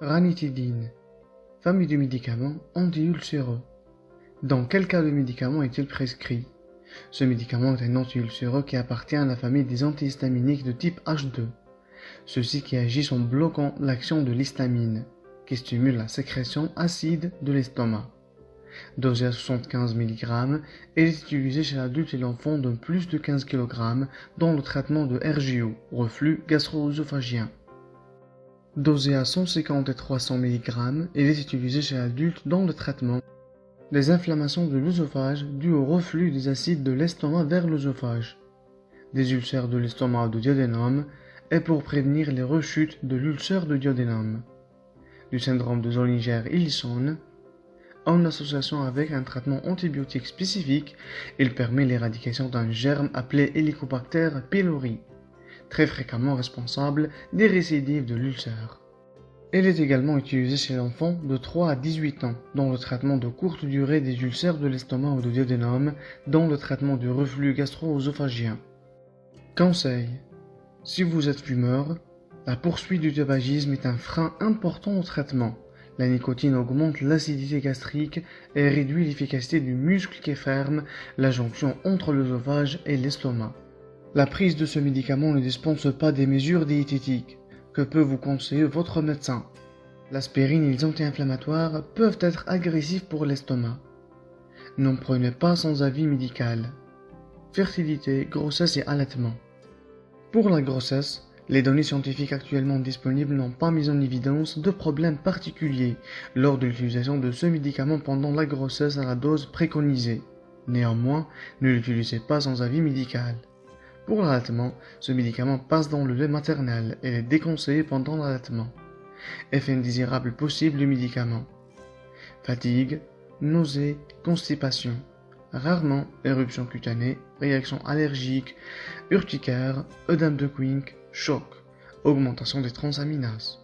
Ranitidine, famille de médicaments anti-ulcéreux. Dans quel cas le médicament est-il prescrit? Ce médicament est un anti-ulcéreux qui appartient à la famille des antihistaminiques de type H2. Ceux-ci qui agissent en bloquant l'action de l'histamine, qui stimule la sécrétion acide de l'estomac. Dosé à 75 mg, elle est utilisée chez l'adulte et l'enfant de plus de 15 kg dans le traitement de RGO, reflux gastro-œsophagien. Dosé à 150 et 300 mg, elle est utilisée chez l'adulte dans le traitement des inflammations de l'œsophage dues au reflux des acides de l'estomac vers l'œsophage, des ulcères de l'estomac ou de duodénum, et pour prévenir les rechutes de l'ulcère de duodénum, du syndrome de Zollinger-Ellison. En association avec un traitement antibiotique spécifique, il permet l'éradication d'un germe appelé Helicobacter pylori, très fréquemment responsable des récidives de l'ulcère. Elle est également utilisée chez l'enfant de 3 à 18 ans dans le traitement de courte durée des ulcères de l'estomac ou de duodénum, dans le traitement du reflux gastro-œsophagien. Conseil: si vous êtes fumeur, la poursuite du tabagisme est un frein important au traitement. La nicotine augmente l'acidité gastrique et réduit l'efficacité du muscle qui ferme la jonction entre l'œsophage et l'estomac. La prise de ce médicament ne dispense pas des mesures diététiques que peut vous conseiller votre médecin. L'aspirine et les anti-inflammatoires peuvent être agressifs pour l'estomac. N'en prenez pas sans avis médical. Fertilité, grossesse et allaitement. Pour la grossesse, les données scientifiques actuellement disponibles n'ont pas mis en évidence de problèmes particuliers lors de l'utilisation de ce médicament pendant la grossesse à la dose préconisée. Néanmoins, ne l'utilisez pas sans avis médical. Pour l'allaitement, ce médicament passe dans le lait maternel et est déconseillé pendant l'allaitement. Effet indésirable possible du médicament: fatigue, nausées, constipation. Rarement éruption cutanée, réaction allergique, urticaire, œdème de Quincke, choc, augmentation des transaminases.